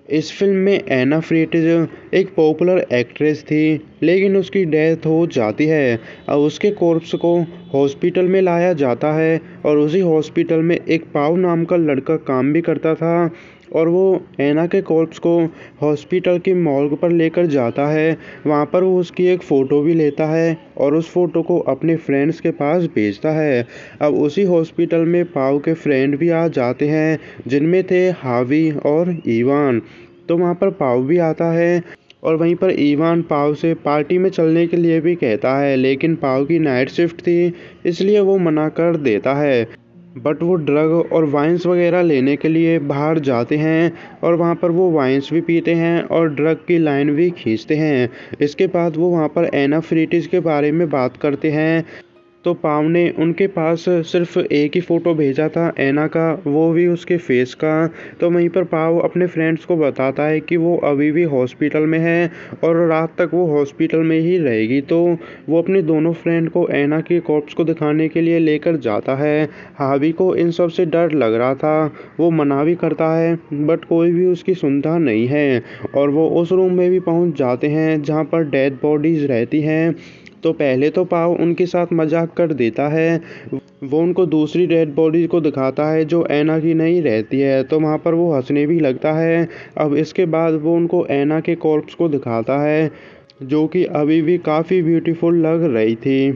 इस फिल्म में एना फ्रीटिज एक पॉपुलर एक्ट्रेस थी, लेकिन उसकी डेथ हो जाती है। अब उसके कॉर्प्स को हॉस्पिटल में लाया जाता है और उसी हॉस्पिटल में एक पाव नाम का लड़का काम भी करता था और वो एना के कॉर्प्स को हॉस्पिटल की मॉर्ग पर लेकर जाता है। वहाँ पर वो उसकी एक फ़ोटो भी लेता है और उस फ़ोटो को अपने फ्रेंड्स के पास भेजता है। अब उसी हॉस्पिटल में पाव के फ्रेंड भी आ जाते हैं, जिनमें थे हावी और इवान। तो वहाँ पर पाव भी आता है और वहीं पर इवान पाव से पार्टी में चलने के लिए भी कहता है, लेकिन पाव की नाइट शिफ्ट थी, इसलिए वो मना कर देता है। बट वो ड्रग और वाइन्स वगैरह लेने के लिए बाहर जाते हैं और वहाँ पर वो वाइन्स भी पीते हैं और ड्रग की लाइन भी खींचते हैं। इसके बाद वो वहाँ पर एना फ्रीटिज के बारे में बात करते हैं। तो पाव ने उनके पास सिर्फ एक ही फ़ोटो भेजा था एना का, वो भी उसके फेस का। तो वहीं पर पाव अपने फ्रेंड्स को बताता है कि वो अभी भी हॉस्पिटल में है और रात तक वो हॉस्पिटल में ही रहेगी। तो वो अपने दोनों फ्रेंड को एना के कॉर्प्स को दिखाने के लिए लेकर जाता है। हावी को इन सब से डर लग रहा था, वो मना भी करता है बट कोई भी उसकी सुनता नहीं है और वो उस रूम में भी पहुंच जाते हैं जहां पर डेड बॉडीज़ रहती हैं। तो पहले तो पाव उनके साथ मजाक कर देता है, वो उनको दूसरी डेड बॉडी को दिखाता है जो एना की नहीं रहती है। तो वहाँ पर वो हंसने भी लगता है। अब इसके बाद वो उनको एना के कॉर्प्स को दिखाता है, जो कि अभी भी काफ़ी ब्यूटीफुल लग रही थी।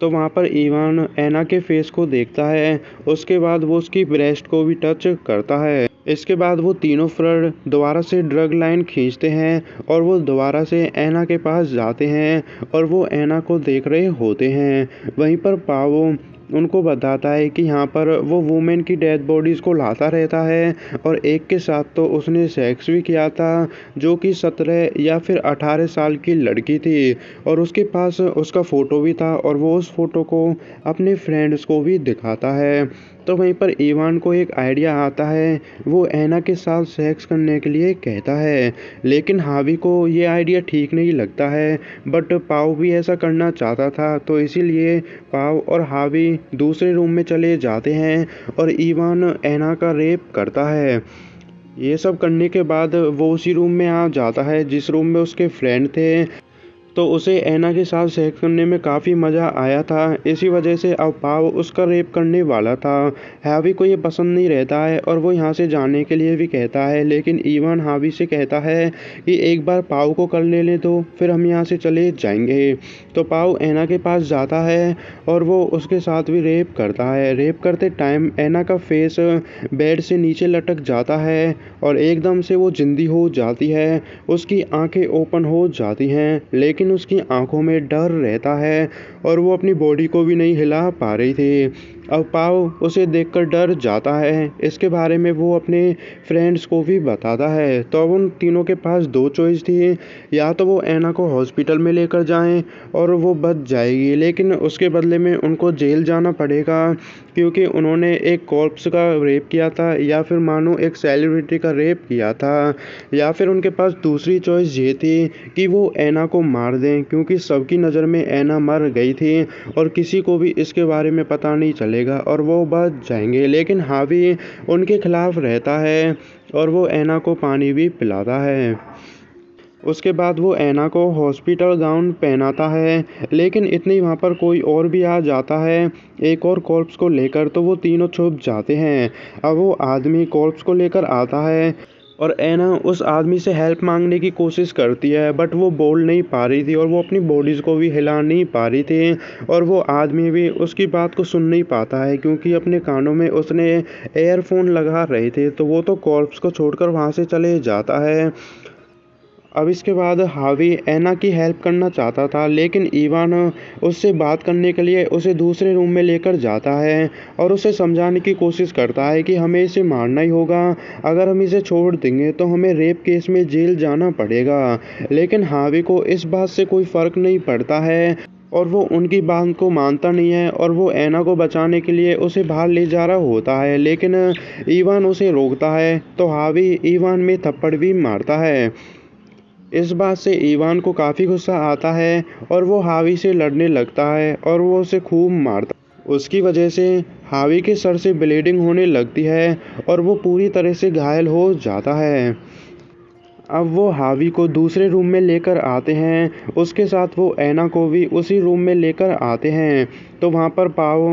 तो वहाँ पर इवान एना के फेस को देखता है, उसके बाद वो उसकी ब्रेस्ट को भी टच करता है। इसके बाद वो तीनों फ्रेंड दोबारा से ड्रग लाइन खींचते हैं और वो दोबारा से एना के पास जाते हैं और वो एना को देख रहे होते हैं। वहीं पर पावो उनको बताता है कि यहाँ पर वो वुमेन की डेड बॉडीज़ को लाता रहता है और एक के साथ तो उसने सेक्स भी किया था, जो कि 17 या फिर 18 साल की लड़की थी और उसके पास उसका फ़ोटो भी था और वो उस फ़ोटो को अपने फ्रेंड्स को भी दिखाता है। तो वहीं पर इवान को एक आइडिया आता है, वो एना के साथ सेक्स करने के लिए कहता है, लेकिन हावी को ये आइडिया ठीक नहीं लगता है। बट पाव भी ऐसा करना चाहता था, तो इसीलिए पाव और हावी दूसरे रूम में चले जाते हैं और इवान एना का रेप करता है। ये सब करने के बाद वो उसी रूम में आ जाता है जिस रूम में उसके फ्रेंड थे। तो उसे एना के साथ सेक्स करने में काफ़ी मज़ा आया था, इसी वजह से अब पाव उसका रेप करने वाला था। हावी को ये पसंद नहीं रहता है और वो यहाँ से जाने के लिए भी कहता है, लेकिन इवान हावी से कहता है कि एक बार पाव को कर लेने दो, फिर हम यहाँ से चले जाएंगे। तो पाव एना के पास जाता है और वो उसके साथ भी रेप करता है। रेप करते टाइम एना का फेस बेड से नीचे लटक जाता है और एकदम से वो जिंदी हो जाती है, उसकी आंखें ओपन हो जाती हैं, लेकिन उसकी आंखों में डर रहता है और वो अपनी बॉडी को भी नहीं हिला पा रही थी। अब पाव उसे देखकर डर जाता है। इसके बारे में वो अपने फ्रेंड्स को भी बताता है। तो अब उन तीनों के पास दो चॉइस थी, या तो वो एना को हॉस्पिटल में लेकर जाएं और वो बच जाएगी, लेकिन उसके बदले में उनको जेल जाना पड़ेगा क्योंकि उन्होंने एक कॉर्प्स का रेप किया था, या फिर मानो एक सेलिब्रिटी का रेप किया था। या फिर उनके पास दूसरी चॉइस ये थी कि वो एना को मार दें, क्योंकि सबकी नज़र में एना मर गई थी और किसी को भी इसके बारे में पता नहीं चलेगा और वो बच जाएंगे। लेकिन हावी उनके खिलाफ रहता है और वो एना को पानी भी पिलाता है। उसके बाद वो एना को हॉस्पिटल गाउन पहनाता है, लेकिन इतनी वहाँ पर कोई और भी आ जाता है एक और कॉर्प्स को लेकर, तो वो तीनों छुप जाते हैं। अब वो आदमी कॉर्प्स को लेकर आता है और एना उस आदमी से हेल्प मांगने की कोशिश करती है, बट वो बोल नहीं पा रही थी और वो अपनी बॉडीज़ को भी हिला नहीं पा रही थी और वो आदमी भी उसकी बात को सुन नहीं पाता है क्योंकि अपने कानों में उसने एयरफोन लगा रहे थे। तो वो तो कॉर्प्स को छोड़कर वहाँ से चले जाता है। अब इसके बाद हावी एना की हेल्प करना चाहता था, लेकिन इवान उससे बात करने के लिए उसे दूसरे रूम में लेकर जाता है और उसे समझाने की कोशिश करता है कि हमें इसे मारना ही होगा, अगर हम इसे छोड़ देंगे तो हमें रेप केस में जेल जाना पड़ेगा। लेकिन हावी को इस बात से कोई फ़र्क नहीं पड़ता है और वो उनकी बात को मानता नहीं है और वो एना को बचाने के लिए उसे बाहर ले जा रहा होता है, लेकिन इवान उसे रोकता है। तो हावी इवान में थप्पड़ भी मारता है। इस बात से इवान को काफ़ी गुस्सा आता है और वो हावी से लड़ने लगता है और वो उसे खूब मारता है। उसकी वजह से हावी के सर से ब्लीडिंग होने लगती है और वो पूरी तरह से घायल हो जाता है। अब वो हावी को दूसरे रूम में लेकर आते हैं। उसके साथ वो ऐना को भी उसी रूम में लेकर आते हैं। तो वहाँ पर पाव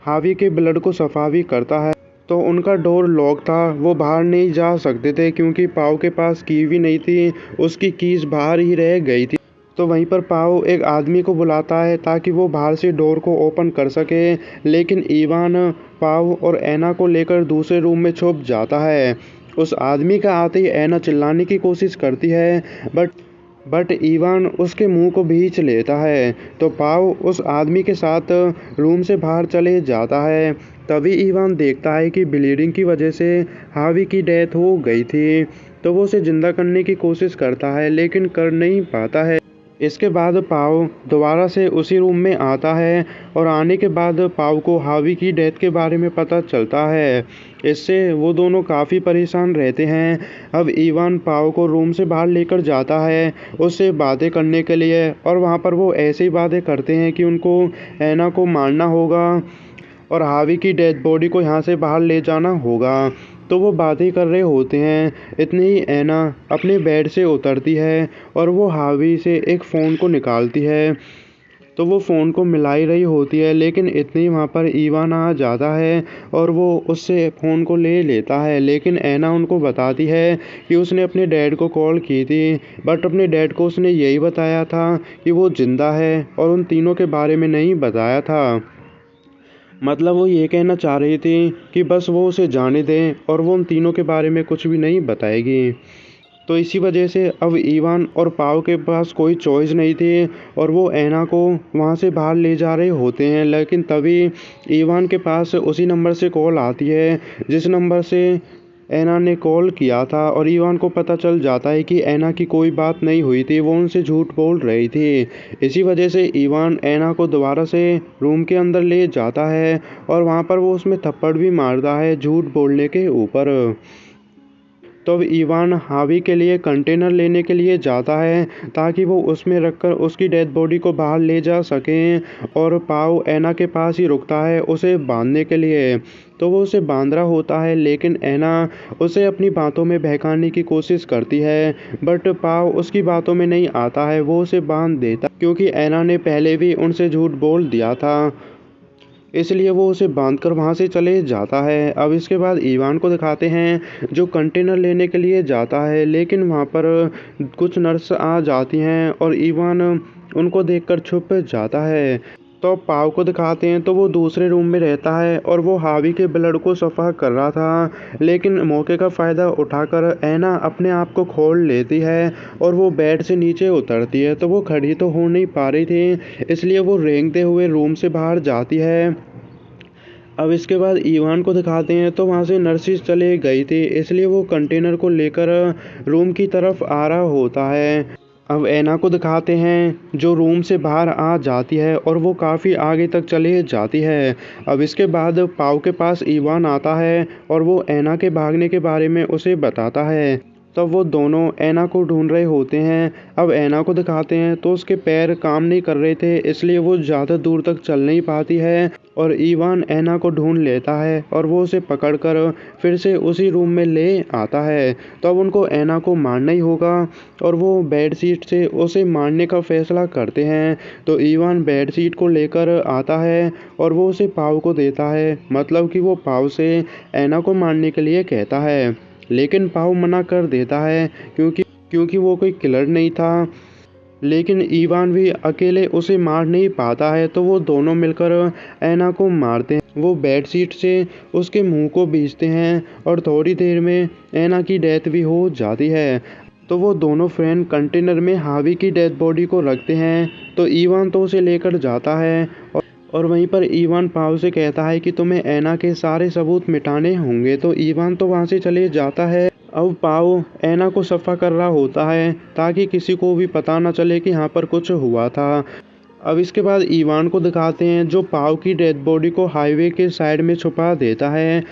हावी के ब्लड को सफा भी करता है। तो उनका डोर लॉक था, वो बाहर नहीं जा सकते थे क्योंकि पाव के पास की भी नहीं थी, उसकी कीज बाहर ही रह गई थी। तो वहीं पर पाव एक आदमी को बुलाता है ताकि वो बाहर से डोर को ओपन कर सके, लेकिन इवान पाव और ऐना को लेकर दूसरे रूम में छुप जाता है। उस आदमी का आते ही ऐना चिल्लाने की कोशिश करती है, बट इवान उसके मुंह को भींच लेता है। तो पाव उस आदमी के साथ रूम से बाहर चले जाता है। तभी इवान देखता है कि ब्लीडिंग की वजह से हावी की डेथ हो गई थी। तो वो उसे जिंदा करने की कोशिश करता है लेकिन कर नहीं पाता है। इसके बाद पाव दोबारा से उसी रूम में आता है और आने के बाद पाव को हावी की डेथ के बारे में पता चलता है। इससे वो दोनों काफ़ी परेशान रहते हैं। अब इवान पाव को रूम से बाहर लेकर जाता है उससे बातें करने के लिए, और वहाँ पर वो ऐसी बातें करते हैं कि उनको ऐना को मारना होगा और हावी की डेड बॉडी को यहाँ से बाहर ले जाना होगा। तो वो बातें कर रहे होते हैं, इतनी ही ऐना अपने बेड से उतरती है और वो हावी से एक फ़ोन को निकालती है। तो वो फ़ोन को मिला ही रही होती है, लेकिन इतनी ही वहाँ पर इवान आ जाता है और वो उससे फ़ोन को ले लेता है। लेकिन ऐना उनको बताती है कि उसने अपने डैड को कॉल की थी, बट अपने डैड को उसने यही बताया था कि वो ज़िंदा है और उन तीनों के बारे में नहीं बताया था। मतलब वो ये कहना चाह रही थी कि बस वो उसे जाने दें और वो उन तीनों के बारे में कुछ भी नहीं बताएगी। तो इसी वजह से अब इवान और पाव के पास कोई चॉइस नहीं थी और वो ऐना को वहाँ से बाहर ले जा रहे होते हैं। लेकिन तभी इवान के पास उसी नंबर से कॉल आती है जिस नंबर से ऐना ने कॉल किया था, और इवान को पता चल जाता है कि ऐना की कोई बात नहीं हुई थी, वो उनसे झूठ बोल रही थी। इसी वजह से इवान ऐना को दोबारा से रूम के अंदर ले जाता है और वहाँ पर वो उसमें थप्पड़ भी मारता है झूठ बोलने के ऊपर। तो अब इवान हावी के लिए कंटेनर लेने के लिए जाता है ताकि वो उसमें रखकर उसकी डेड बॉडी को बाहर ले जा सकें, और पाव ऐना के पास ही रुकता है उसे बांधने के लिए। तो वो उसे बांध रहा होता है लेकिन ऐना उसे अपनी बातों में बहकाने की कोशिश करती है, बट पाव उसकी बातों में नहीं आता है, वो उसे बांध देता क्योंकि ऐना ने पहले भी उनसे झूठ बोल दिया था, इसलिए वो उसे बांधकर वहाँ से चले जाता है। अब इसके बाद इवान को दिखाते हैं जो कंटेनर लेने के लिए जाता है, लेकिन वहाँ पर कुछ नर्स आ जाती हैं और इवान उनको देखकर छुप जाता है। तो पाव को दिखाते हैं तो वो दूसरे रूम में रहता है और वो हावी के ब्लड को सफ़ा कर रहा था, लेकिन मौके का फ़ायदा उठाकर ऐना अपने आप को खोल लेती है और वो बेड से नीचे उतरती है। तो वो खड़ी तो हो नहीं पा रही थी, इसलिए वो रेंगते हुए रूम से बाहर जाती है। अब इसके बाद इवान को दिखाते हैं तो वहाँ से नर्सिस चले गई थी, इसलिए वो कंटेनर को लेकर रूम की तरफ आ रहा होता है। अब ऐना को दिखाते हैं जो रूम से बाहर आ जाती है और वो काफ़ी आगे तक चले जाती है। अब इसके बाद पाव के पास इवान आता है और वो ऐना के भागने के बारे में उसे बताता है। तब वो दोनों ऐना को ढूंढ रहे होते हैं। अब ऐना को दिखाते हैं तो उसके पैर काम नहीं कर रहे थे, इसलिए वो ज़्यादा दूर तक चल नहीं पाती है, और इवान ऐना को ढूंढ लेता है और वो उसे पकड़कर फिर से उसी रूम में ले आता है। तो अब उनको ऐना को मारना ही होगा और वो बेड शीट से उसे मारने का फैसला करते हैं। तो इवान बेड शीट को लेकर आता है और वो उसे पाव को देता है, मतलब कि वो पाव से ऐना को मारने के लिए कहता है, लेकिन पाव मना कर देता है क्योंकि वो कोई किलर नहीं था। लेकिन इवान भी अकेले उसे मार नहीं पाता है, तो वो दोनों मिलकर ऐना को मारते हैं। वो बेड शीट से उसके मुंह को बींचते हैं और थोड़ी देर में ऐना की डेथ भी हो जाती है। तो वो दोनों फ्रेंड कंटेनर में हावी की डेड बॉडी को रखते हैं। तो इवान तो उसे लेकर जाता है और वहीं पर इवान पाव से कहता है कि तुम्हें ऐना के सारे सबूत मिटाने होंगे। तो इवान तो वहाँ से चले जाता है। अब पाव ऐना को सफ़ा कर रहा होता है ताकि किसी को भी पता न चले कि यहाँ पर कुछ हुआ था। अब इसके बाद इवान को दिखाते हैं जो पाव की डेड बॉडी को हाईवे के साइड में छुपा देता है।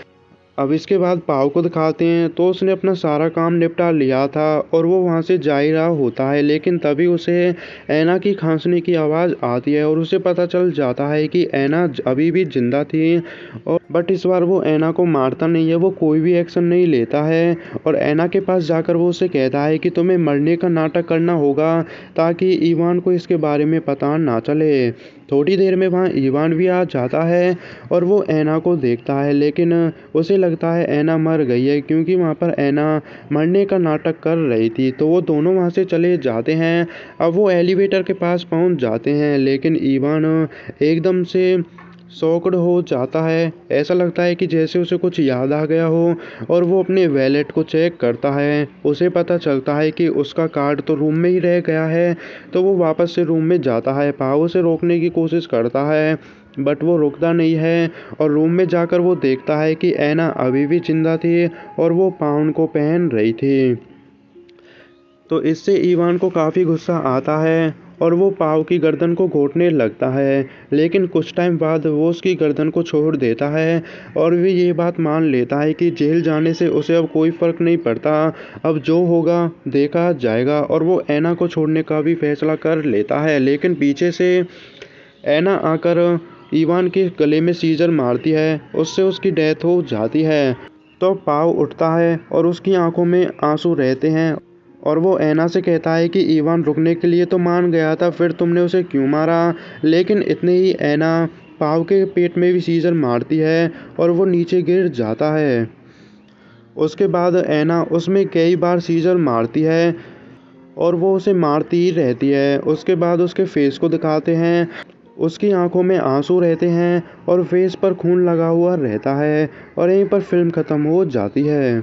अब इसके बाद पाव को दिखाते हैं तो उसने अपना सारा काम निपटा लिया था और वो वहाँ से जा ही रहा होता है, लेकिन तभी उसे ऐना की खांसने की आवाज़ आती है और उसे पता चल जाता है कि ऐना अभी भी जिंदा थी। और बट इस बार वो ऐना को मारता नहीं है, वो कोई भी एक्शन नहीं लेता है और ऐना के पास जाकर वो उसे कहता है कि तुम्हें मरने का नाटक करना होगा ताकि इवान को इसके बारे में पता ना चले। थोड़ी देर में वहाँ इवान भी आ जाता है और वो ऐना को देखता है, लेकिन उसे लगता है ऐना मर गई है क्योंकि वहाँ पर ऐना मरने का नाटक कर रही थी। तो वो दोनों वहाँ से चले जाते हैं। अब वो एलिवेटर के पास पहुँच जाते हैं, लेकिन इवान एकदम से शॉक्ड हो जाता है। ऐसा लगता है कि जैसे उसे कुछ याद आ गया हो और वो अपने वैलेट को चेक करता है। उसे पता चलता है कि उसका कार्ड तो रूम में ही रह गया है। तो वो वापस से रूम में जाता है, पाव उसे रोकने की कोशिश करता है बट वो रुकता नहीं है और रूम में जाकर वो देखता है कि ऐना अभी भी जिंदा थी और वो पाउंड को पहन रही थी। तो इससे इवान को काफ़ी गुस्सा आता है और वो पाव की गर्दन को घोंटने लगता है, लेकिन कुछ टाइम बाद वो उसकी गर्दन को छोड़ देता है और वे ये बात मान लेता है कि जेल जाने से उसे अब कोई फ़र्क नहीं पड़ता, अब जो होगा देखा जाएगा। और वो ऐना को छोड़ने का भी फैसला कर लेता है, लेकिन पीछे से ऐना आकर इवान के गले में सीजर मारती है, उससे उसकी डेथ हो जाती है। तो पाव उठता है और उसकी आंखों में आंसू रहते हैं और वो ऐना से कहता है कि इवान रुकने के लिए तो मान गया था, फिर तुमने उसे क्यों मारा। लेकिन इतने ही ऐना पाव के पेट में भी सीजर मारती है और वो नीचे गिर जाता है। उसके बाद ऐना उसमें कई बार सीजर मारती है और वो उसे मारती ही रहती है। उसके बाद उसके फेस को दिखाते हैं, उसकी आंखों में आंसू रहते हैं और फेस पर खून लगा हुआ रहता है और यहीं पर फिल्म ख़त्म हो जाती है।